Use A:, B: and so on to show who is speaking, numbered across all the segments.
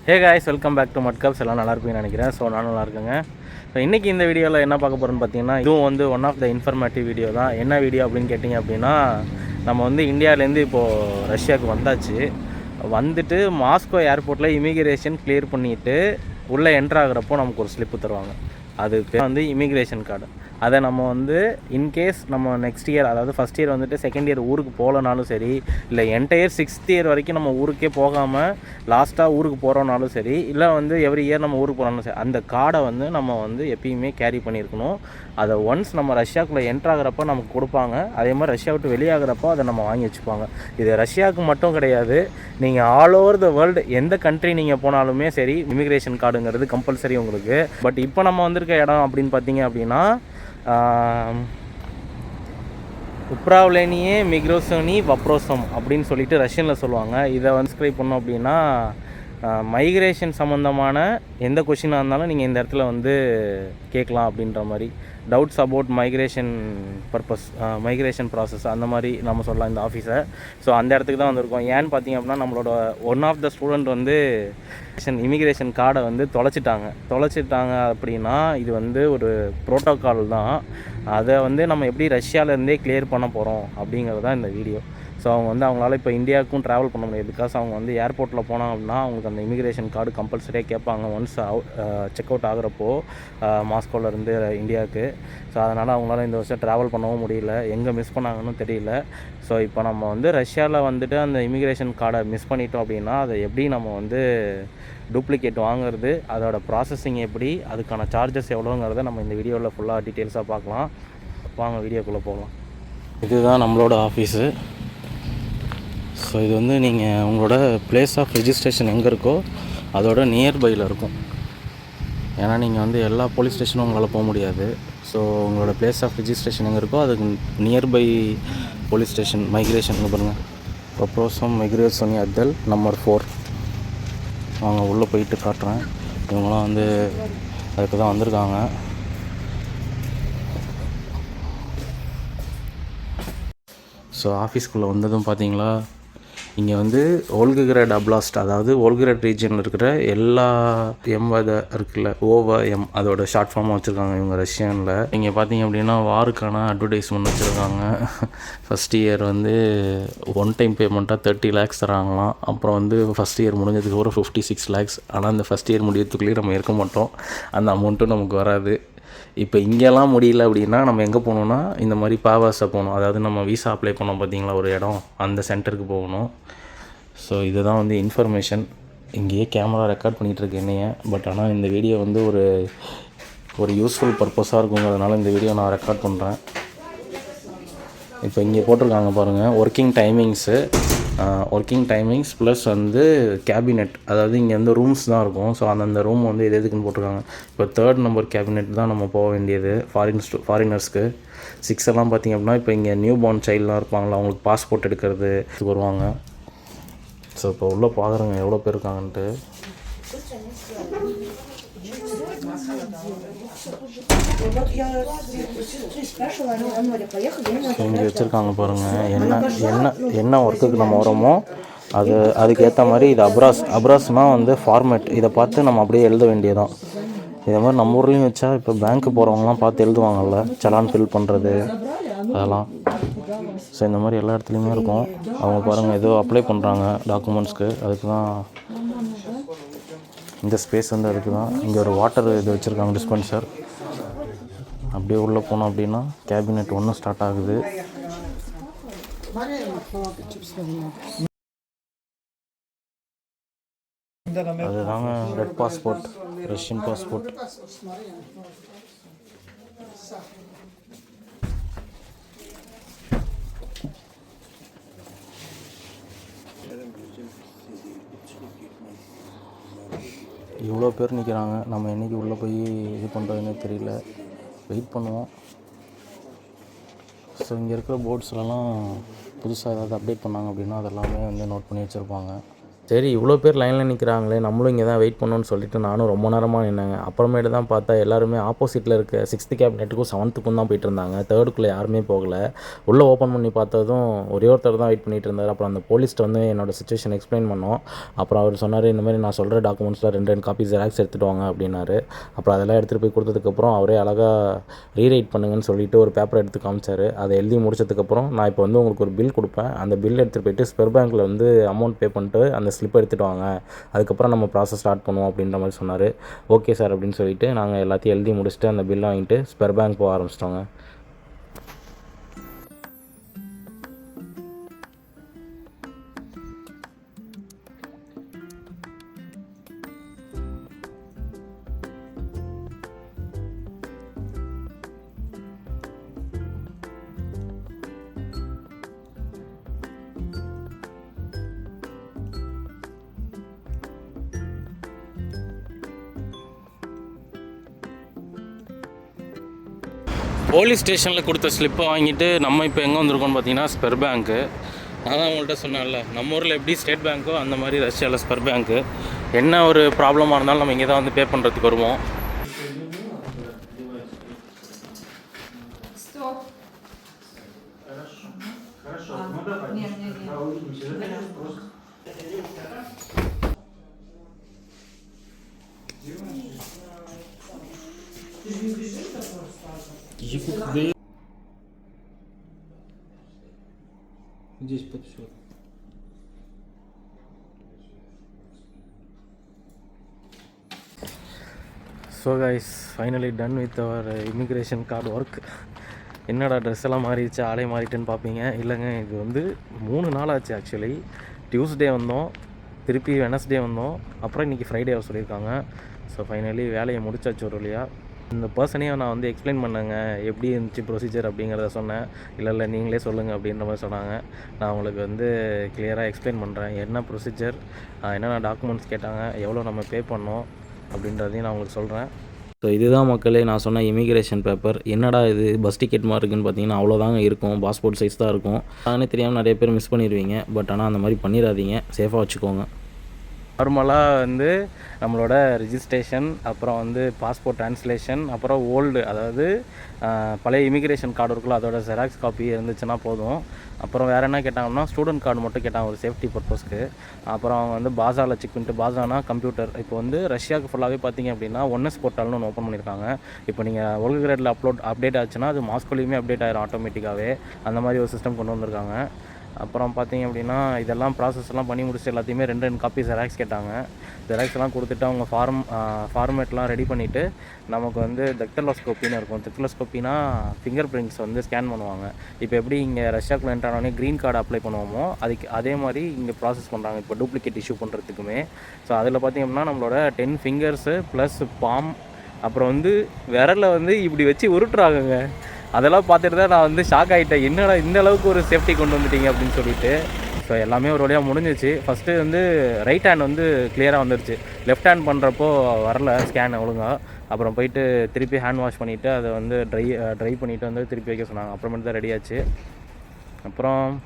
A: Hey guys, welcome back to Mudcups. எல்லாம் நல்லா இருப்பீங்கன்னு நினைக்கிறேன். ஸோ நானும் நல்லா இருக்குங்க. ஸோ இன்றைக்கி இந்த வீடியோவில் என்ன பார்க்க போகிறோன்னு பார்த்தீங்கன்னா, இதுவும் வந்து one of the informative video தான். என்ன வீடியோ அப்படின்னு கேட்டிங்க அப்படின்னா, நம்ம வந்து இந்தியாவிலேருந்து இப்போது ரஷ்யாவுக்கு வந்தாச்சு. வந்துட்டு மாஸ்கோ ஏர்போர்ட்டில் இமிக்ரேஷன் கிளியர் பண்ணிவிட்டு உள்ளே என்ட்ரு ஆகிறப்போ நமக்கு ஒரு ஸ்லிப்பு தருவாங்க. அது பேர் வந்து இமிக்ரேஷன் கார்டு. அதை நம்ம வந்து இன்கேஸ் நம்ம நெக்ஸ்ட் இயர், அதாவது ஃபஸ்ட் இயர் வந்துட்டு செகண்ட் இயர் ஊருக்கு போகலனாலும் சரி, இல்லை என்டையர் 6th இயர் வரைக்கும் நம்ம ஊருக்கே போகாமல் லாஸ்ட்டாக ஊருக்கு போகிறோனாலும் சரி, இல்லை வந்து எவ்ரி இயர் நம்ம ஊருக்கு போனாலும் சரி, அந்த கார்டை வந்து நம்ம வந்து எப்பயுமே கேரி பண்ணியிருக்கணும். அதை ஒன்ஸ் நம்ம ரஷ்யாவுக்குள்ளே என்ட்ராகிறப்போ நமக்கு கொடுப்பாங்க. அதே மாதிரி ரஷ்யா விட்டு வெளியாகிறப்போ அதை நம்ம வாங்கி வச்சுப்பாங்க. இது ரஷ்யாவுக்கு மட்டும் கிடையாது, நீங்கள் ஆல் ஓவர் த வேர்ல்டு எந்த கண்ட்ரி நீங்கள் போனாலுமே சரி, இமிக்ரேஷன் கார்டுங்கிறது கம்பல்சரி உங்களுக்கு. பட் இப்போ நம்ம வந்திருக்க இடம் அப்படின்னு பார்த்தீங்க அப்படின்னா, உப்ராவ்லேனியே மிக்ரோசோனி வப்ரோசம் அப்படின்னு சொல்லிட்டு ரஷ்யனில் சொல்லுவாங்க. இதை வந்து சப்ஸ்கிரைப் பண்ணோம் அப்படின்னா, மைக்ரேஷன் சம்மந்தமான எந்த கொஷினாக இருந்தாலும் நீங்கள் இந்த இடத்துல வந்து கேட்கலாம் அப்படின்ற மாதிரி. Doubts about migration purpose, migration process, அந்த மாதிரி நம்ம சொல்லலாம் இந்த ஆஃபீஸை. ஸோ அந்த இடத்துக்கு தான் வந்திருக்கோம். ஏன்னு பார்த்தீங்க அப்படின்னா, நம்மளோட ஒன் ஆஃப் த ஸ்டூடெண்ட் வந்து இமிக்ரேஷன் கார்டை வந்து தொலைச்சிட்டாங்க அப்படின்னா, இது வந்து ஒரு ப்ரோட்டோக்கால் தான். அதை வந்து நம்ம எப்படி ரஷ்யாவிலேருந்தே கிளியர் பண்ண போகிறோம் அப்படிங்கிறது தான் இந்த வீடியோ. ஸோ அவங்க வந்து அவங்களால இப்போ இந்தியாவுக்கும் ட்ராவல் பண்ண முடியாது. பிகாஸ் அவங்க வந்து ஏர்போர்ட்டில் போனாங்க அப்படின்னா அவங்களுக்கு அந்த இமிக்ரேஷன் கார்டு கம்பல்சரியாக கேட்பாங்க ஒன்ஸ் செக் அவுட் ஆகிறப்போ மாஸ்கோவிலேருந்து இந்தியாவுக்கு. ஸோ அதனால் அவங்களால இந்த வருஷம் ட்ராவல் பண்ணவும் முடியல, எங்கே மிஸ் பண்ணாங்கன்னு தெரியல. ஸோ இப்போ நம்ம வந்து ரஷ்யாவில் வந்துட்டு அந்த இமிக்ரேஷன் கார்டை மிஸ் பண்ணிட்டோம் அப்படின்னா, அதை எப்படி நம்ம வந்து டூப்ளிகேட் வாங்குறது, அதோட ப்ராசஸிங் எப்படி, அதுக்கான சார்ஜஸ் எவ்வளோங்கிறத நம்ம இந்த வீடியோவில் ஃபுல்லாக டீட்டெயில்ஸாக பார்க்கலாம். வாங்க வீடியோக்குள்ளே போகலாம். இதுதான் நம்மளோட ஆஃபீஸு. ஸோ இது வந்து நீங்கள் உங்களோட பிளேஸ் ஆஃப் ரெஜிஸ்ட்ரேஷன் எங்கே இருக்கோ அதோட நியர்பையில் இருக்கும். ஏன்னா நீங்கள் வந்து எல்லா போலீஸ் ஸ்டேஷனும் உங்களால் போக முடியாது. ஸோ உங்களோட பிளேஸ் ஆஃப் ரெஜிஸ்ட்ரேஷன் எங்கே இருக்கோ அதுக்கு நியர்பை போலீஸ் ஸ்டேஷன் மைக்ரேஷன் பாருங்கள். வப்ரோசம் மிக்ரோசோனி அத்தல் நம்பர் 4. அவங்க உள்ளே போயிட்டு காட்டுறேன். இவங்களாம் வந்து அதுக்கு தான் வந்திருக்காங்க. ஸோ ஆஃபீஸ்க்குள்ளே வந்ததும் பார்த்தீங்களா, இங்கே வந்து வோல்ககிராட் அப்லாஸ்ட், அதாவது வோல்ககிராட் ரீஜனில் இருக்கிற எல்லா எம்வதை இருக்குல்ல, ஓவஎம், அதோட ஷார்ட் ஃபார்மாக வச்சுருக்காங்க இவங்க ரஷ்யனில். இங்கே பார்த்தீங்க அப்படின்னா வாருக்கான அட்வர்டைஸ்மெண்ட் வச்சுருக்காங்க. ஃபஸ்ட் இயர் வந்து ஒன் டைம் பேமெண்ட்டாக 30 lakhs தராங்களாம். அப்புறம் வந்து ஃபஸ்ட் இயர் முடிஞ்சதுக்கப்புறம் 56 lakhs. ஆனால் அந்த ஃபஸ்ட் இயர் முடியறதுக்குள்ளேயே நம்ம இருக்க மாட்டோம், அந்த அமௌண்ட்டும் நமக்கு வராது. இப்போ இங்கெல்லாம் முடியல அப்படின்னா நம்ம எங்கே போகணுன்னா, இந்த மாதிரி பாவாஸை போகணும். அதாவது நம்ம விசா அப்ளை பண்ணோம் பார்த்தீங்களா ஒரு இடம், அந்த சென்டருக்கு போகணும். ஸோ இதுதான் வந்து இன்ஃபர்மேஷன். இங்கேயே கேமரா ரெக்கார்ட் பண்ணிகிட்ருக்கு என்னைய. பட் ஆனால் இந்த வீடியோ வந்து ஒரு யூஸ்ஃபுல் பர்பஸாக இருக்குங்கிறதுனால இந்த வீடியோ நான் ரெக்கார்ட் பண்ணுறேன். இப்போ இங்கே போட்டிருக்காங்க பாருங்கள், ஒர்க்கிங் டைமிங்ஸ் ப்ளஸ் வந்து கேபினெட், அதாவது இங்கே வந்து ரூம்ஸ் தான் இருக்கும். ஸோ அந்தந்த ரூம் வந்து எதுக்குன்னு போட்டிருக்காங்க. இப்போ 3rd நம்பர் கேபினெட் தான் நம்ம போக வேண்டியது ஃபாரினர்ஸ்க்கு. 6 எல்லாம் பார்த்திங்க அப்படின்னா, இப்போ இங்கே நியூ பார்ன் சைல்டெலாம் இருப்பாங்களா, அவங்களுக்கு பாஸ்போர்ட் எடுக்கிறது வருவாங்க. ஸோ இப்போ உள்ளே பார்க்குறேங்க எவ்வளோ பேர் இருக்காங்கன்ட்டு. இங்கே வச்சுருக்காங்க பாருங்கள், என்ன ஒர்க்குக்கு நம்ம வரோமோ அதுக்கேற்ற மாதிரி. இது அப்ராஸ்னால் வந்து ஃபார்மேட். இதை பார்த்து நம்ம அப்படியே எழுத வேண்டியதான். இதே மாதிரி நம்ம ஊர்லேயும் வச்சா இப்போ பேங்க்கு போகிறவங்களாம் பார்த்து எழுதுவாங்கள்ல, சலான் ஃபில் பண்ணுறது அதெல்லாம். ஸோ இந்த மாதிரி எல்லா இடத்துலையுமே இருக்கும். அவங்க பாருங்கள் ஏதோ அப்ளை பண்ணுறாங்க டாக்குமெண்ட்ஸ்க்கு, அதுக்கு தான் இந்த ஸ்பேஸ் வந்து அதுக்கு தான். இங்கே ஒரு வாட்டர் இது வச்சுருக்காங்க, டிஸ்பென்சர். அப்படியே உள்ளே போனோம் அப்படின்னா கேபினெட் 1 ஸ்டார்ட் ஆகுது. அதுதாங்க ரெட் பாஸ்போர்ட், ரஷ்யன் பாஸ்போர்ட். இவ்வளோ பேர் நிற்கிறாங்க. நம்ம என்றைக்கு உள்ளே போய் இது பண்ணுறதுன்னே தெரியல. வெயிட் பண்ணுவோம். ஸோ இங்கே இருக்கிற போர்ட்ஸ்லலாம் புதுசாக ஏதாவது அப்டேட் பண்ணாங்க அப்படின்னா அதெல்லாமே வந்து நோட் பண்ணி வச்சுருப்பாங்க. சரி இவ்வளோ பேர் லைனில் நிற்கிறாங்களே, நம்மளும் இங்கே தான் வெயிட் பண்ணணும்னு சொல்லிட்டு நானும் ரொம்ப நேரமாக நின்னேங்க. அப்புறமேட்டு தான் பார்த்தா எல்லாருமே ஆப்போசிட்டில் இருக்க 6th கேபினெட்டுக்கும் 7த்துக்கும் தான் போயிட்டு இருந்தாங்க. 3க்குள்ளே யாருமே போகலை. உள்ளே ஓப்பன் பண்ணி பார்த்ததும் ஒரே ஒருத்தர் தான் வெயிட் பண்ணிட்டு இருந்தார். அப்புறம் அந்த போலீஸ்ட்டு வந்து என்னோடய சுச்சுவேஷன் எக்ஸ்பிளைன் பண்ணோம். அப்புறம் அவர் சொன்னார், இந்த மாதிரி நான் சொல்கிற டாக்குமெண்ட்ஸில் 2 காப்பி ஜெராக்ஸ் எடுத்துகிட்டு வாங்க அப்படின்னாரு. அப்புறம் அதெல்லாம் எடுத்துகிட்டு போய் கொடுத்ததுக்கப்புறம் அவரே அழகாக ரீரைட் பண்ணுங்கன்னு சொல்லிட்டு ஒரு பேப்பர் எடுத்து காமிச்சார். அதை எழுதி முடிச்சதுக்கப்புறம் நான் இப்போ வந்து உங்களுக்கு ஒரு பில் கொடுப்பேன். அந்த பில் எடுத்துகிட்டு போயிட்டு ஸ்பெர் பேங்க்கில் வந்து அமௌண்ட் பே பண்ணிட்டு அந்த ஸ்லிப் எடுத்துகிட்டு வாங்க, அதுக்கப்புறம் நம்ம ப்ராசஸ் ஸ்டார்ட் பண்ணுவோம் அப்படின்ற மாதிரி சொன்னார். ஓகே சார் அப்படின்னு சொல்லிட்டு நாங்கள் எல்லாத்தையும் எழுதி முடிச்சுட்டு அந்த பில்லை வாங்கிட்டு ஸ்பெர் பேங்க் போக ஆரம்பிச்சிட்டோங்க. போலீஸ் ஸ்டேஷனில் கொடுத்த ஸ்லிப்பை வாங்கிட்டு நம்ம இப்போ எங்கே வந்திருக்கோம்னு பார்த்தீங்கன்னா ஸ்பெர் பேங்க்கு. நான் தான் உங்கள்கிட்ட சொன்னேன்ல, நம்ம ஊரில் எப்படி ஸ்டேட் பேங்க்கோ அந்த மாதிரி ரஷ்யாவில் ஸ்பெர் பேங்க்கு. என்ன ஒரு ப்ராப்ளமாக இருந்தாலும் நம்ம இங்கே தான் வந்து பே பண்ணுறதுக்கு வருவோம். Здесь подсчет. So guys, finally done with our immigration card work. என்னடா ட்ரெஸ் எல்லாம் மாறிடுச்சு, ஆளே மாறிட்டுன்னு பார்ப்பீங்க. இல்லைங்க, இது வந்து 3 நாள் ஆச்சு. ஆக்சுவலி டியூஸ்டே வந்தோம், திருப்பி வெனஸ்டே வந்தோம், அப்புறம் இன்றைக்கி ஃப்ரைடே சொல்லியிருக்காங்க. ஸோ ஃபைனலி வேலையை முடிச்சாச்சு ஒரு வழியாக. இந்த பர்சனையும் நான் வந்து எக்ஸ்பிளைன் பண்ணேங்க, எப்படி இருந்துச்சு ப்ரொசீஜர் அப்படிங்கிறத சொன்னேன். இல்லை நீங்களே சொல்லுங்கள் அப்படின்ற மாதிரி சொன்னாங்க. நான் உங்களுக்கு வந்து கிளியராக எக்ஸ்பிளைன் பண்ணுறேன், என்ன ப்ரொசீஜர், என்னென்ன டாக்குமெண்ட்ஸ் கேட்டாங்க, எவ்வளோ நம்ம பே பண்ணோம் அப்படின்றதையும் நான் உங்களுக்கு சொல்கிறேன். ஸோ இதுதான் மக்களே நான் சொன்ன இமிக்ரேஷன் பேப்பர். என்னடா இது பஸ் டிக்கெட் மாதிரி இருக்குன்னு பார்த்தீங்கன்னா அவ்வளோதாங்க இருக்கும், பாஸ்போர்ட் சைஸ் தான் இருக்கும். நானே தெரியாமல் நிறைய பேர் மிஸ் பண்ணிடுவீங்க. பட் ஆனால் அந்த மாதிரி பண்ணிடாதீங்க, சேஃபாக வச்சுக்கோங்க. நார்மலாக வந்து நம்மளோட ரிஜிஸ்ட்ரேஷன், அப்புறம் வந்து பாஸ்போர்ட் ட்ரான்ஸ்லேஷன், அப்புறம் ஓல்டு அதாவது பழைய இமிக்ரேஷன் கார்டு இருக்குல்ல, அதோட ஜெராக்ஸ் காப்பி இருந்துச்சுன்னா போதும். அப்புறம் வேறு என்ன கேட்டாங்கன்னா ஸ்டூடெண்ட் கார்டு மட்டும் கேட்டாங்க ஒரு சேஃப்டி பர்பஸ்க்கு. அப்புறம் அவங்க வந்து பாசாவில் செக் பண்ணிட்டு, பாசானா கம்ப்யூட்டர். இப்போ வந்து ரஷ்யாவுக்கு ஃபுல்லாகவே பார்த்தீங்க அப்படின்னா ஒன்எஸ் போர்ட்டல்னு ஒன்று ஓப்பன் பண்ணியிருக்காங்க. இப்போ நீங்கள் ஒர்க் கிரேடில் அப்டேட் ஆச்சுன்னா அது மாஸ்கோலையுமே அப்டேட் ஆயிரும் ஆட்டோமேட்டிக்காகவே. அந்த மாதிரி ஒரு சிஸ்டம் கொண்டு வந்திருக்காங்க. அப்புறம் பார்த்தீங்க அப்படின்னா இதெல்லாம் ப்ராசஸ்லாம் பண்ணி முடிச்சுட்டு எல்லாத்தையுமே 2 காப்பி ஜெராக்ஸ் கேட்டாங்க. ஜெராக்ஸ்லாம் கொடுத்துட்டு அவங்க ஃபார்மேட்லாம் ரெடி பண்ணிவிட்டு நமக்கு வந்து டெக்டலோஸ்கோப்பின்னு இருக்கும். டெக்டலோஸ்கோப்பினா ஃபிங்கர் பிரிண்ட்ஸ் வந்து ஸ்கேன் பண்ணுவாங்க. இப்போ எப்படி இங்கே ரஷ்யாக்குள்ள என்ட்ரானோடனே க்ரீன் கார்டு அப்ளை பண்ணுவோமோ அதே மாதிரி இங்கே ப்ராசஸ் பண்ணுறாங்க இப்போ டூப்ளிகேட் இஷ்யூ பண்ணுறதுக்குமே. ஸோ அதில் பார்த்திங்க அப்படின்னா நம்மளோட 10 ஃபிங்கர்ஸு ப்ளஸ் பாம், அப்புறம் வந்து விரலை வந்து இப்படி வச்சு உருட்டுறாங்கங்க. அதெல்லாம் பார்த்துட்டு தான் நான் வந்து ஷாக் ஆகிட்டேன், என்னடா இந்த அளவுக்கு ஒரு சேஃப்டி கொண்டு வந்துட்டீங்க அப்படின்னு சொல்லிட்டு. ஸோ எல்லாமே ஒரு வழியாக முடிஞ்சிச்சு. ஃபஸ்ட்டு வந்து ரைட் ஹேண்ட் வந்து கிளியராக வந்துடுச்சு, லெஃப்ட் ஹேண்ட் பண்ணுறப்போ வரல ஸ்கேன் ஒழுங்காக. அப்புறம் போயிட்டு திருப்பி ஹேண்ட் வாஷ் பண்ணிவிட்டு அதை வந்து ட்ரை பண்ணிவிட்டு வந்து திருப்பி வைக்க சொன்னாங்க. அப்புறமேட்டு தான் ரெடி ஆச்சு. அப்புறம்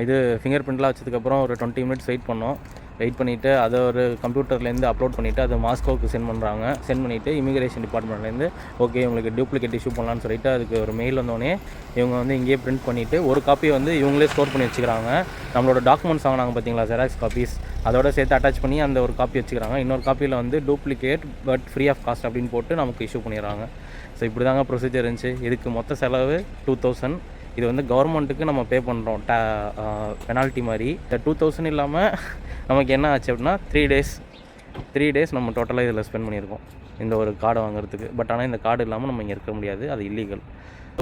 A: இது ஃபிங்கர் பிரிண்ட்லாம் வச்சதுக்கப்புறம் ஒரு 20 மினிட்ஸ் வெயிட் பண்ணிவிட்டு அதை ஒரு கம்ப்யூட்டர்லேருந்து அப்லோட் பண்ணிவிட்டு அதை மாஸ்கோவுக்கு சென்ட் பண்ணுறாங்க. சென்ட் பண்ணிவிட்டு இமிக்ரேஷன் டிபார்ட்மெண்ட்லேருந்து ஓகே உங்களுக்கு டூப்ளிகேட் இஷ்யூ பண்ணலான்னு சொல்லிட்டு அதுக்கு ஒரு மெயில் வந்தோடனே இவங்க வந்து இங்கேயே பிரிண்ட் பண்ணிவிட்டு ஒரு காப்பி வந்து இவங்களே ஸ்டோர் பண்ணி வச்சுக்கிறாங்க. நம்மளோட டாக்குமெண்ட்ஸ் வாங்கினாங்க பார்த்தீங்களா, ஜெராக்ஸ் காப்பீஸ், அதோட சேர்த்து அட்டாச் பண்ணி அந்த ஒரு காப்பி வச்சுக்கிறாங்க. இன்னொரு காப்பியில் வந்து duplicate but free of cost அப்படின்னு போட்டு நமக்கு இஷ்யூ பண்ணிடுறாங்க. ஸோ இப்படி தாங்க ப்ரொசீஜர் இருந்துச்சு. இதுக்கு மொத்த செலவு 2000. இது வந்து கவர்மெண்ட்டுக்கு நம்ம பே பண்ணுறோம் பெனால்ட்டி மாதிரி. இந்த 2000 இல்லாமல் நமக்கு என்ன ஆச்சு அப்படின்னா 3 டேஸ் நம்ம டோட்டலாக இதில் ஸ்பெண்ட் பண்ணியிருக்கோம் இந்த ஒரு கார்டை வாங்குறதுக்கு. பட் ஆனால் இந்த கார்டு இல்லாமல் நம்ம இங்கே இருக்க முடியாது, அது இல்லீகல்.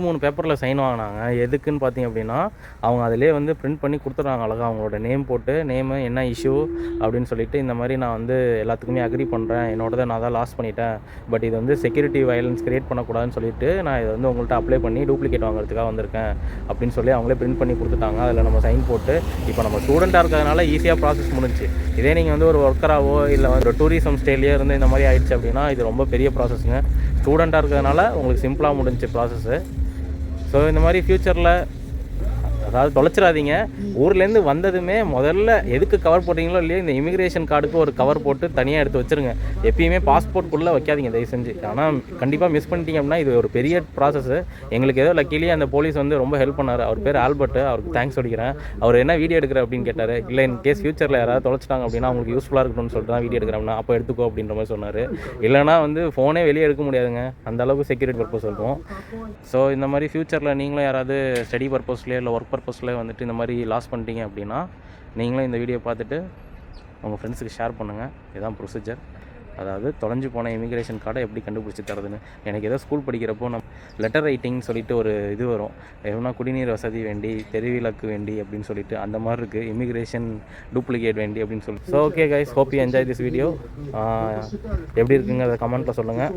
A: 3 பேப்பரில் சைன் வாங்கினாங்க. எதுக்குன்னு பார்த்தீங்க அப்படின்னா அவங்க அதிலே வந்து பிரிண்ட் பண்ணி கொடுத்துட்றாங்க அழகாக அவங்களோட நேம் போட்டு, நேமு என்ன இஷ்யூ அப்படின்னு சொல்லிட்டு, இந்த மாதிரி நான் வந்து எல்லாத்துக்குமே அக்ரி பண்ணுறேன், என்னோடதை நான் தான் லாஸ் பண்ணிட்டேன், பட் இது வந்து செக்யூரிட்டி வயலன்ஸ் கிரியேட் பண்ணக்கூடாதுன்னு சொல்லிட்டு நான் இதை வந்து உங்கள்கிட்ட அப்ளை பண்ணி டூப்ளிகேட் வாங்குறதுக்காக வந்திருக்கேன் அப்படின்னு சொல்லி அவங்களே பிரிண்ட் பண்ணி கொடுத்துட்டாங்க. அதில் நம்ம சைன் போட்டு இப்போ நம்ம ஸ்டூடெண்ட்டாக இருக்கிறதுனால ஈஸியாக ப்ராசஸ் முடிஞ்சு. இதே நீங்கள் வந்து ஒரு ஒர்க்கராகவோ இல்லை வந்து ஒரு டூரிசம் ஸ்டேலேயே இருந்து இந்த மாதிரி ஆயிடுச்சு அப்படின்னா இது ரொம்ப பெரிய ப்ராசஸ்ங்க. ஸ்டூடெண்ட்டாக இருக்கிறதுனால உங்களுக்கு சிம்பிளாக முடிஞ்சு ப்ராசஸ்ஸு. ஸோ இந்த மாதிரி ஃப்யூச்சரில் அதாவது தொலைச்சிடாதீங்க. ஊர்லேருந்து வந்ததுமே முதல்ல எதுக்கு கவர் போட்டிங்களோ இல்லையோ இந்த இமிக்ரேஷன் கார்டுக்கு ஒரு கவர் போட்டு தனியாக எடுத்து வச்சுருங்க. எப்பயுமே பாஸ்போர்ட்குள்ளே வைக்காதீங்க தயவு செஞ்சு. ஆனால் கண்டிப்பாக மிஸ் பண்ணிட்டீங்க அப்படின்னா இது ஒரு பெரிய ப்ராசஸ்ஸு. எங்களுக்கு ஏதோ லக்கிலேயே அந்த போலீஸ் வந்து ரொம்ப ஹெல்ப் பண்ணார். அவர் பேர் ஆல்பர்ட், அவருக்கு தேங்க்ஸ் சொல்லிக்கிறேன். அவர் என்ன வீடியோ எடுக்கிற அப்படின்னு கேட்டார். இல்லை இன் கேஸ் ஃபியூச்சரில் யாராவது தொலைச்சிட்டாங்க அப்படின்னா அவங்களுக்கு யூஸ்ஃபுல்லாக இருக்கணும்னு சொல்லிட்டு தான் வீடியோ எடுக்கிறேன் அப்படின்னா அப்போ எடுத்துக்கோ அப்படின்ற மாதிரி சொன்னார். இல்லைனா வந்து ஃபோனே வெளியே எடுக்க முடியாதுங்க, அந்த அளவுக்கு செக்யூரிட்டி பர்பஸ் இருக்கும். ஸோ இந்த மாதிரி ஃப்யூச்சரில் நீங்களும் யாராவது ஸ்டடி பர்பஸ்லேயே இல்லை ஒர்க் பர்பஸ்லேயே வந்துட்டு இந்த மாதிரி லாஸ் பண்ணிட்டீங்க அப்படின்னா நீங்களும் இந்த வீடியோ பார்த்துட்டு உங்கள் ஃப்ரெண்ட்ஸுக்கு ஷேர் பண்ணுங்கள். இதுதான் ப்ரொசீஜர். அதாவது தொலைஞ்சு போன இமிக்ரேஷன் கார்டை எப்படி கண்டுபிடிச்சி தரதுன்னு. எனக்கு ஏதோ ஸ்கூல் படிக்கிறப்போ லெட்டர் ரைட்டிங் சொல்லிட்டு ஒரு இது வரும். எவ்வளோ குடிநீர் வசதி வேண்டி, தெருவிளக்கு வேண்டி அப்படின்னு சொல்லிட்டு அந்த மாதிரி இருக்குது. இமிக்ரேஷன் டூப்ளிகேட் வேண்டி அப்படின்னு சொல்லி. So okay guys, hope you enjoy this video. எப்படி இருக்குங்க அதை கமெண்ட்டில் சொல்லுங்கள்.